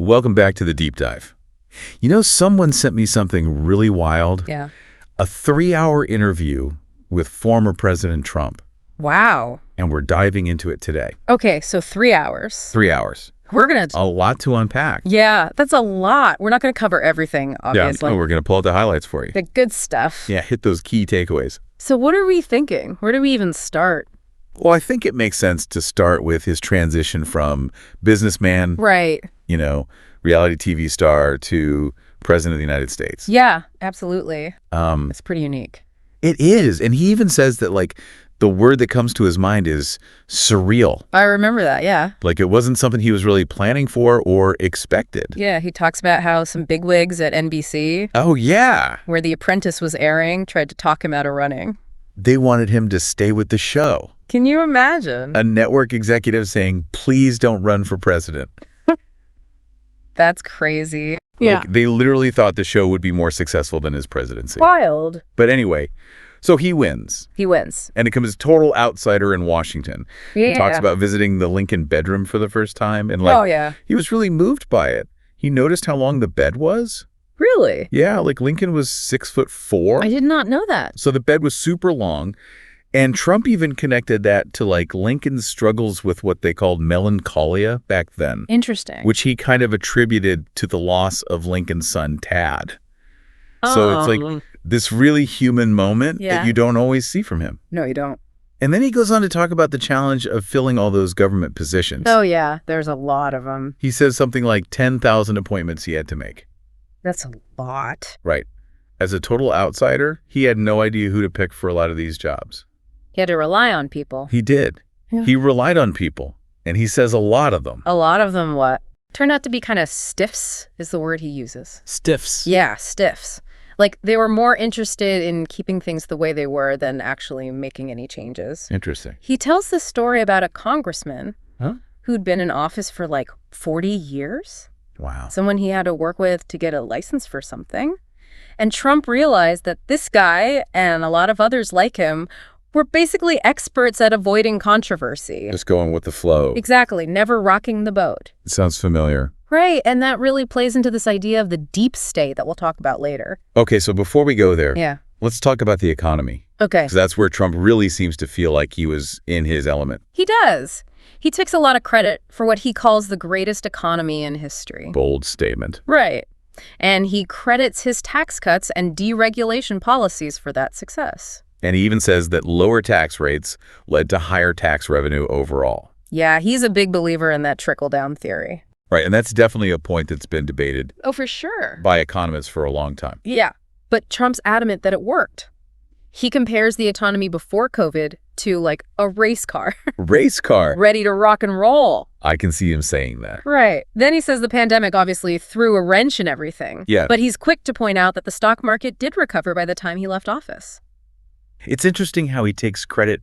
Welcome back to the deep dive. You know, someone sent me something really wild. Yeah. A 3-hour interview with former President Trump. Wow. And we're diving into it today. Okay, so 3 hours. 3 hours. We're going to... A lot to unpack. Yeah, that's a lot. We're not going to cover everything, obviously. Yeah, we're going to pull out the highlights for you. The good stuff. Yeah, hit those key takeaways. So what are we thinking? Where do we even start? Well, I think it makes sense to start with his transition from businessman, Right. you know, reality TV star to president of the United States. Yeah, absolutely. It's pretty unique. It is. And he even says that, like, the word that comes to his mind is surreal. I remember that, yeah. Like, it wasn't something he was really planning for or expected. Yeah, he talks about how some bigwigs at NBC, Oh, yeah. where The Apprentice was airing, tried to talk him out of running. They wanted him to stay with the show. Can you imagine? A network executive saying, please don't run for president. That's crazy. Like, they literally thought the show would be more successful than his presidency. Wild. But anyway, so he wins. He wins. And it becomes a total outsider in Washington. Yeah. He talks about visiting the Lincoln bedroom for the first time. And, like, Oh, yeah. he was really moved by it. He noticed how long the bed was. Really? Yeah, like Lincoln was 6'4". I did not know that. So the bed was super long. And Trump even connected that to, like, Lincoln's struggles with what they called melancholia back then. Interesting. Which he kind of attributed to the loss of Lincoln's son, Tad. So it's like this really human moment that you don't always see from him. No, you don't. And then he goes on to talk about the challenge of filling all those government positions. Oh, yeah. There's a lot of them. He says something like 10,000 appointments he had to make. That's a lot. Right. As a total outsider, he had no idea who to pick for a lot of these jobs. He had to rely on people. He did. Yeah. He relied on people. And he says a lot of them. A lot of them what? Turned out to be kind of stiffs is the word he uses. Stiffs. Yeah, stiffs. Like, they were more interested in keeping things the way they were than actually making any changes. Interesting. He tells this story about a congressman Huh? who'd been in office for like 40 years. Wow. Someone he had to work with to get a license for something. And Trump realized that this guy and a lot of others like him were basically experts at avoiding controversy. Just going with the flow. Exactly. Never rocking the boat. It sounds familiar. Right. And that really plays into this idea of the deep state that we'll talk about later. Okay, so before we go there, Yeah. let's talk about the economy. Okay. Because that's where Trump really seems to feel like he was in his element. He does. He takes a lot of credit for what he calls the greatest economy in history. Bold statement. Right. And he credits his tax cuts and deregulation policies for that success. And he even says that lower tax rates led to higher tax revenue overall. Yeah, he's a big believer in that trickle-down theory. Right, and that's definitely a point that's been debated Oh, for sure. by economists for a long time. Yeah, but Trump's adamant that it worked. He compares the economy before COVID to like a race car, Race car. ready to rock and roll. I can see him saying that. Right. Then he says the pandemic obviously threw a wrench in everything. Yeah. But he's quick to point out that the stock market did recover by the time he left office. It's interesting how he takes credit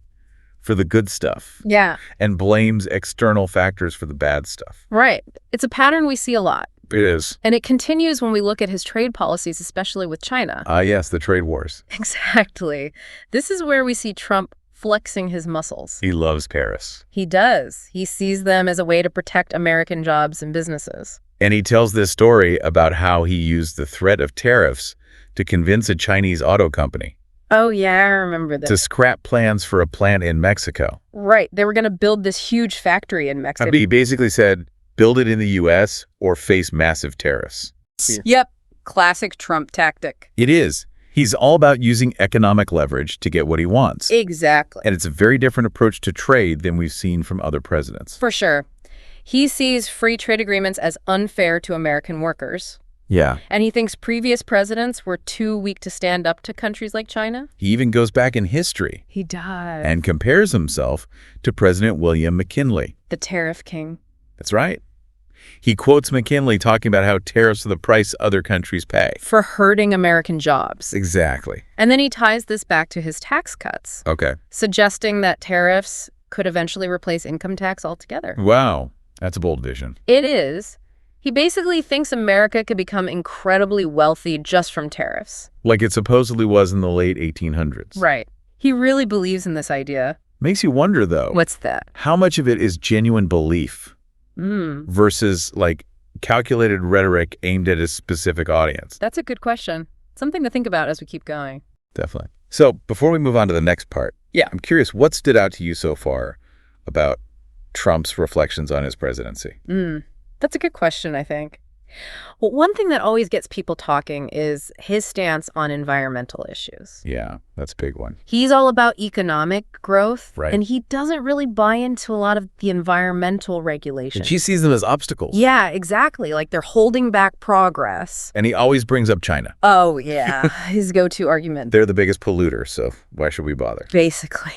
for the good stuff Yeah. and blames external factors for the bad stuff. Right. It's a pattern we see a lot. It is. And it continues when we look at his trade policies, especially with China. Yes, the trade wars. Exactly. This is where we see Trump flexing his muscles. He loves Paris. He does. He sees them as a way to protect American jobs and businesses. And he tells this story about how he used the threat of tariffs to convince a Chinese auto company Oh, yeah, I remember this. to scrap plans for a plant in Mexico. Right. They were going to build this huge factory in Mexico. He basically said, build it in the U.S. or face massive tariffs. Yep. Classic Trump tactic. It is. He's all about using economic leverage to get what he wants. Exactly. And it's a very different approach to trade than we've seen from other presidents. For sure. He sees free trade agreements as unfair to American workers. Yeah. And he thinks previous presidents were too weak to stand up to countries like China. He even goes back in history He does. and compares himself to President William McKinley. The tariff king. That's right. He quotes McKinley talking about how tariffs are the price other countries pay. For hurting American jobs. Exactly. And then he ties this back to his tax cuts, Okay. suggesting that tariffs could eventually replace income tax altogether. Wow. That's a bold vision. It is. He basically thinks America could become incredibly wealthy just from tariffs. Like it supposedly was in the late 1800s. Right. He really believes in this idea. Makes you wonder, though. What's that? How much of it is genuine belief versus, like, calculated rhetoric aimed at a specific audience? That's a good question. Something to think about as we keep going. Definitely. So before we move on to the next part, I'm curious, what stood out to you so far about Trump's reflections on his presidency? That's a good question, I think. Well, one thing that always gets people talking is his stance on environmental issues. Yeah, that's a big one. He's all about economic growth, right, and he doesn't really buy into a lot of the environmental regulations. And he sees them as obstacles. Yeah, exactly. Like they're holding back progress. And he always brings up China. Oh, yeah. His go-to argument. They're the biggest polluter, so why should we bother? Basically.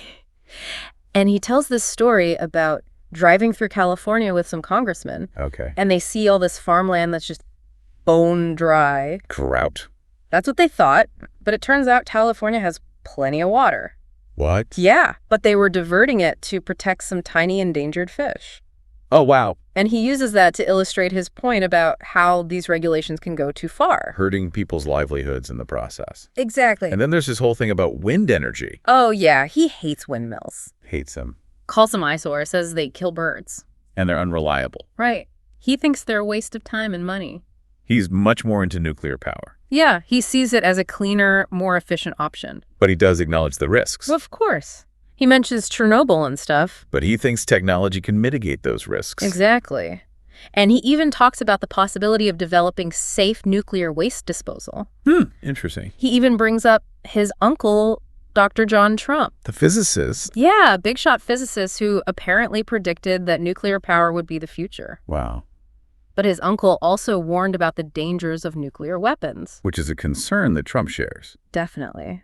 And he tells this story about driving through California with some congressmen. Okay. And they see all this farmland that's just bone dry. Drought. That's what they thought. But it turns out California has plenty of water. What? Yeah, but they were diverting it to protect some tiny endangered fish. Oh, wow. And he uses that to illustrate his point about how these regulations can go too far. Hurting people's livelihoods in the process. Exactly. And then there's this whole thing about wind energy. Oh, yeah. He hates windmills. Hates them. Calls them eyesore, says they kill birds. And they're unreliable. Right. He thinks they're a waste of time and money. He's much more into nuclear power. Yeah, he sees it as a cleaner, more efficient option. But he does acknowledge the risks. Of course. He mentions Chernobyl and stuff. But he thinks technology can mitigate those risks. Exactly. And he even talks about the possibility of developing safe nuclear waste disposal. Interesting. He even brings up his uncle, Dr. John Trump. The physicist? Yeah, big shot physicist who apparently predicted that nuclear power would be the future. Wow. But his uncle also warned about the dangers of nuclear weapons. Which is a concern that Trump shares. Definitely.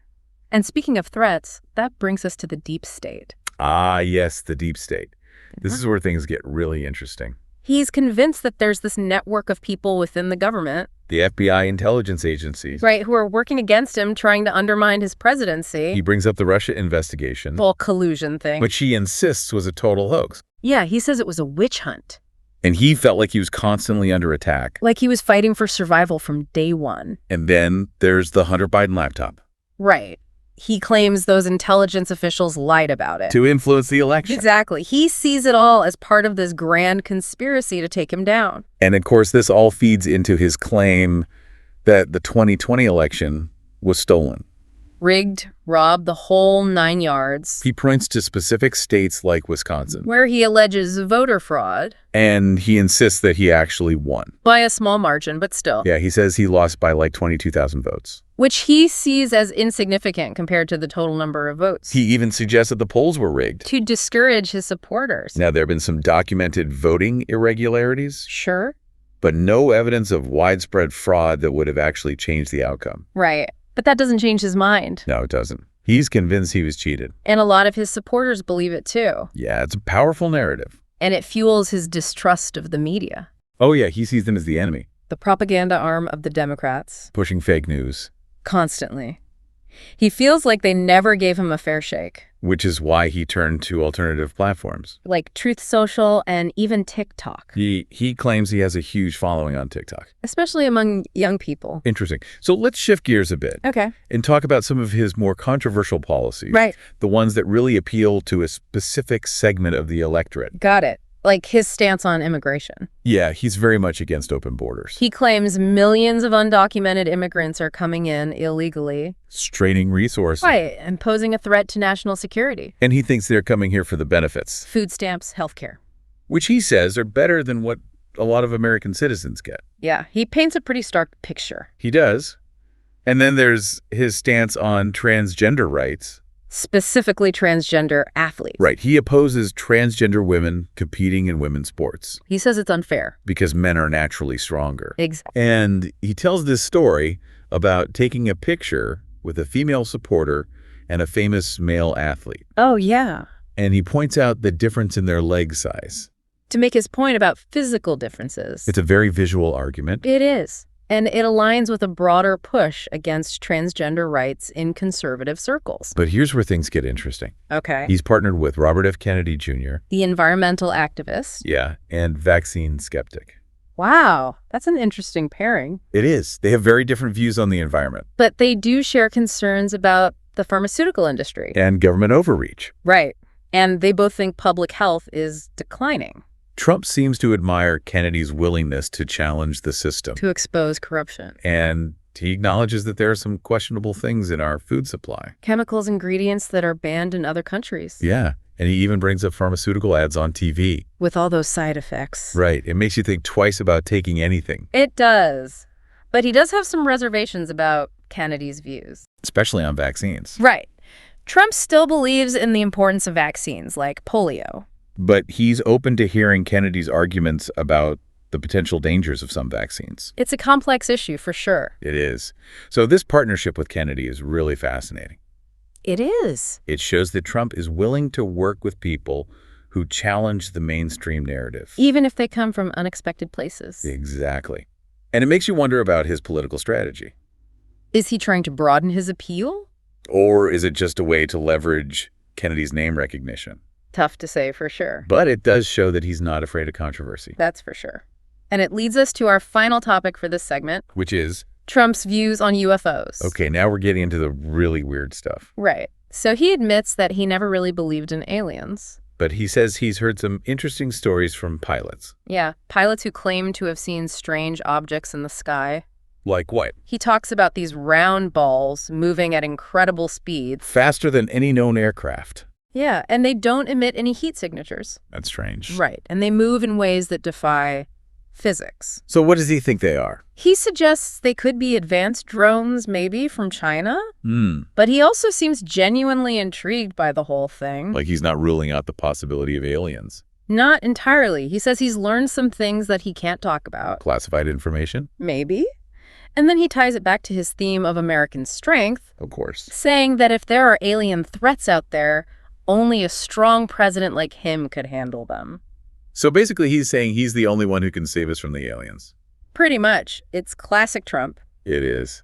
And speaking of threats, that brings us to the deep state. Ah, yes, the deep state. This is where things get really interesting. He's convinced that there's this network of people within the government. The FBI intelligence agencies. Right, who are working against him, trying to undermine his presidency. He brings up the Russia investigation. Whole collusion thing. Which he insists was a total hoax. Yeah, he says it was a witch hunt. And he felt like he was constantly under attack. Like he was fighting for survival from day one. And then there's the Hunter Biden laptop. Right. He claims those intelligence officials lied about it. To influence the election. Exactly. He sees it all as part of this grand conspiracy to take him down. And of course, this all feeds into his claim that the 2020 election was stolen. Rigged, robbed, the whole 9 yards. He points to specific states like Wisconsin. Where he alleges voter fraud. And he insists that he actually won. By a small margin, but still. Yeah, he says he lost by like 22,000 votes. Which he sees as insignificant compared to the total number of votes. He even suggests that the polls were rigged. To discourage his supporters. Now, there have been some documented voting irregularities. Sure. But no evidence of widespread fraud that would have actually changed the outcome. Right. But that doesn't change his mind. No, it doesn't. He's convinced he was cheated. And a lot of his supporters believe it too. Yeah, it's a powerful narrative. And it fuels his distrust of the media. Oh yeah, he sees them as the enemy. The propaganda arm of the Democrats. Pushing fake news. Constantly. He feels like they never gave him a fair shake. Which is why he turned to alternative platforms. Like Truth Social and even TikTok. He claims he has a huge following on TikTok. Especially among young people. Interesting. So let's shift gears a bit. Okay. And talk about some of his more controversial policies. Right. The ones that really appeal to a specific segment of the electorate. Got it. Like his stance on immigration. Yeah, he's very much against open borders. He claims millions of undocumented immigrants are coming in illegally. Straining resources. Right, and posing a threat to national security. And he thinks they're coming here for the benefits. Food stamps, healthcare. Which he says are better than what a lot of American citizens get. Yeah, he paints a pretty stark picture. He does. And then there's his stance on transgender rights. Specifically transgender athletes. Right. He opposes transgender women competing in women's sports. He says it's unfair. Because men are naturally stronger. Exactly. And he tells this story about taking a picture with a female supporter and a famous male athlete. Oh, yeah. And he points out the difference in their leg size. To make his point about physical differences. It's a very visual argument. It is. And it aligns with a broader push against transgender rights in conservative circles. But here's where things get interesting. Okay. He's partnered with Robert F. Kennedy Jr. The environmental activist. Yeah, and vaccine skeptic. Wow, that's an interesting pairing. It is. They have very different views on the environment. But they do share concerns about the pharmaceutical industry. And government overreach. Right. And they both think public health is declining. Trump seems to admire Kennedy's willingness to challenge the system. To expose corruption. And he acknowledges that there are some questionable things in our food supply. Chemicals, ingredients that are banned in other countries. Yeah, and he even brings up pharmaceutical ads on TV. With all those side effects. Right, it makes you think twice about taking anything. It does. But he does have some reservations about Kennedy's views. Especially on vaccines. Right. Trump still believes in the importance of vaccines, like polio. But he's open to hearing Kennedy's arguments about the potential dangers of some vaccines. It's a complex issue, for sure. It is. So this partnership with Kennedy is really fascinating. It is. It shows that Trump is willing to work with people who challenge the mainstream narrative. Even if they come from unexpected places. Exactly. And it makes you wonder about his political strategy. Is he trying to broaden his appeal? Or is it just a way to leverage Kennedy's name recognition? Tough to say for sure. But it does show that he's not afraid of controversy. That's for sure. And it leads us to our final topic for this segment. Which is? Trump's views on UFOs. Okay, now we're getting into the really weird stuff. Right. So he admits that he never really believed in aliens. But he says he's heard some interesting stories from pilots. Yeah, pilots who claim to have seen strange objects in the sky. Like what? He talks about these round balls moving at incredible speeds. Faster than any known aircraft. Yeah, and they don't emit any heat signatures. That's strange. Right, and they move in ways that defy physics. So what does he think they are? He suggests they could be advanced drones, maybe from China. But he also seems genuinely intrigued by the whole thing. Like he's not ruling out the possibility of aliens. Not entirely. He says he's learned some things that he can't talk about. Classified information? Maybe. And then he ties it back to his theme of American strength. Of course. Saying that if there are alien threats out there, only a strong president like him could handle them. So basically he's saying he's the only one who can save us from the aliens. Pretty much. It's classic Trump. It is.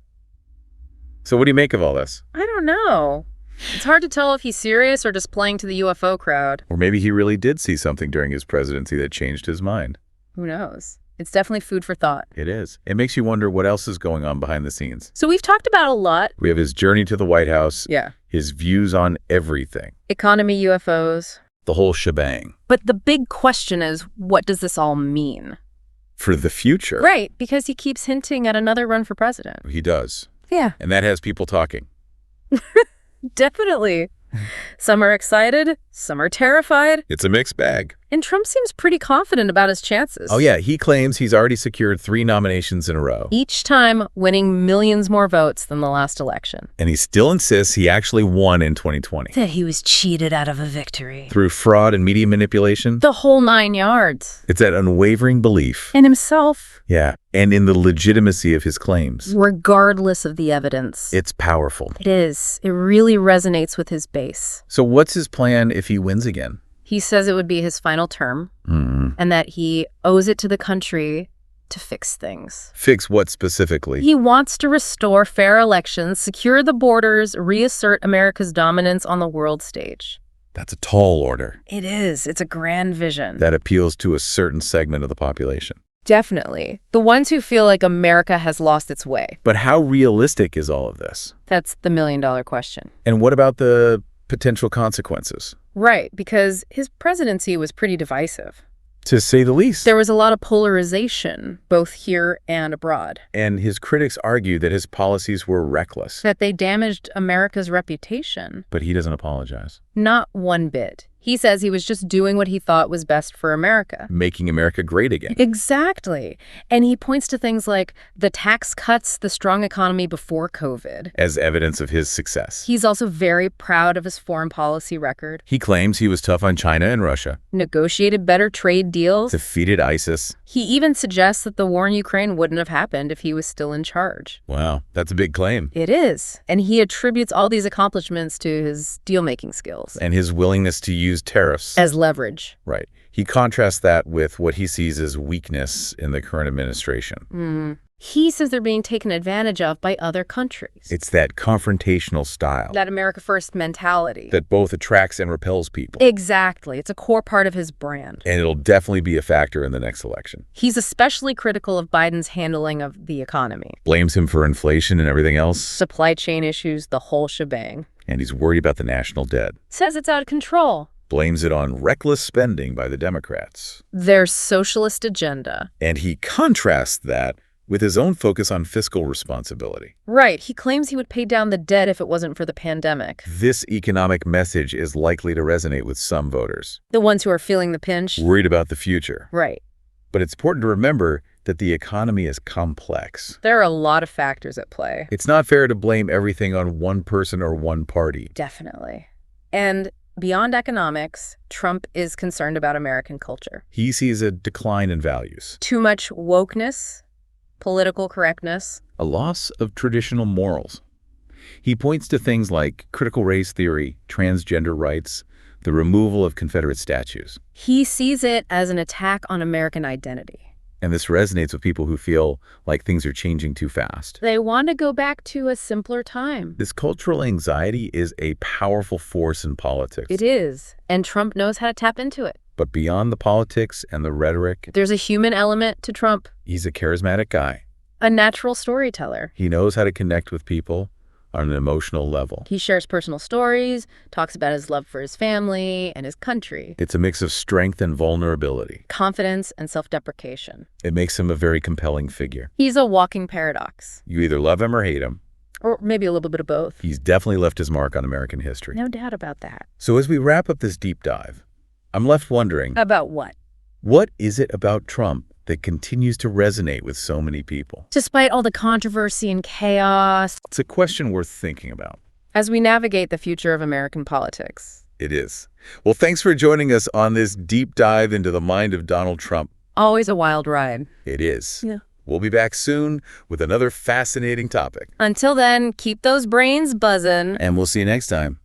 So what do you make of all this? I don't know. It's hard to tell if he's serious or just playing to the UFO crowd. Or maybe he really did see something during his presidency that changed his mind. Who knows? It's definitely food for thought. It is. It makes you wonder what else is going on behind the scenes. So we've talked about a lot. We have his journey to the White House. Yeah. His views on everything. Economy, UFOs. The whole shebang. But the big question is, what does this all mean? For the future. Right, because he keeps hinting at another run for president. He does. Yeah. And that has people talking. Definitely. Some are excited, some are terrified. It's a mixed bag. And Trump seems pretty confident about his chances. Oh, yeah. He claims he's already secured 3 nominations in a row. Each time winning millions more votes than the last election. And he still insists he actually won in 2020. That he was cheated out of a victory. Through fraud and media manipulation. The whole 9 yards. It's that unwavering belief. In himself. Yeah. And in the legitimacy of his claims. Regardless of the evidence. It's powerful. It is. It really resonates with his base. So what's his plan if he wins again? He says it would be his final term, and that he owes it to the country to fix things. Fix what specifically? He wants to restore fair elections, secure the borders, reassert America's dominance on the world stage. That's a tall order. It is. It's a grand vision. That appeals to a certain segment of the population. Definitely. The ones who feel like America has lost its way. But how realistic is all of this? That's the million-dollar question. And what about the potential consequences? Right, because his presidency was pretty divisive. To say the least. There was a lot of polarization, both here and abroad. And his critics argue that his policies were reckless. That they damaged America's reputation. But he doesn't apologize. Not one bit. He says he was just doing what he thought was best for America. Making America great again. Exactly. And he points to things like the tax cuts, the strong economy before COVID. As evidence of his success. He's also very proud of his foreign policy record. He claims he was tough on China and Russia. Negotiated better trade deals. Defeated ISIS. He even suggests that the war in Ukraine wouldn't have happened if he was still in charge. Wow, that's a big claim. It is. And he attributes all these accomplishments to his deal-making skills. And his willingness to use tariffs. As leverage. Right. He contrasts that with what he sees as weakness in the current administration. He says they're being taken advantage of by other countries. It's that confrontational style. That America First mentality. That both attracts and repels people. Exactly. It's a core part of his brand. And it'll definitely be a factor in the next election. He's especially critical of Biden's handling of the economy. Blames him for inflation and everything else. Supply chain issues, the whole shebang. And he's worried about the national debt. Says it's out of control. blames it on reckless spending by the Democrats. Their socialist agenda. And he contrasts that with his own focus on fiscal responsibility. Right. He claims he would pay down the debt if it wasn't for the pandemic. This economic message is likely to resonate with some voters. The ones who are feeling the pinch. Worried about the future. Right. But it's important to remember that the economy is complex. There are a lot of factors at play. It's not fair to blame everything on one person or one party. Definitely. And beyond economics, Trump is concerned about American culture. He sees a decline in values. Too much wokeness, political correctness. A loss of traditional morals. He points to things like critical race theory, transgender rights, the removal of Confederate statues. He sees it as an attack on American identity. And this resonates with people who feel like things are changing too fast. They want to go back to a simpler time. This cultural anxiety is a powerful force in politics. It is, and Trump knows how to tap into it. But beyond the politics and the rhetoric, there's a human element to Trump. He's a charismatic guy. A natural storyteller. He knows how to connect with people on an emotional level. He shares personal stories, talks about his love for his family and his country. It's a mix of strength and vulnerability. Confidence and self-deprecation. It makes him a very compelling figure. He's a walking paradox. You either love him or hate him. Or maybe a little bit of both. He's definitely left his mark on American history. No doubt about that. So as we wrap up this deep dive, I'm left wondering... About what? What is it about Trump that continues to resonate with so many people? Despite all the controversy and chaos. It's a question worth thinking about. As we navigate the future of American politics. It is. Well, thanks for joining us on this deep dive into the mind of Donald Trump. Always a wild ride. It is. Yeah. We'll be back soon with another fascinating topic. Until then, keep those brains buzzing. And we'll see you next time.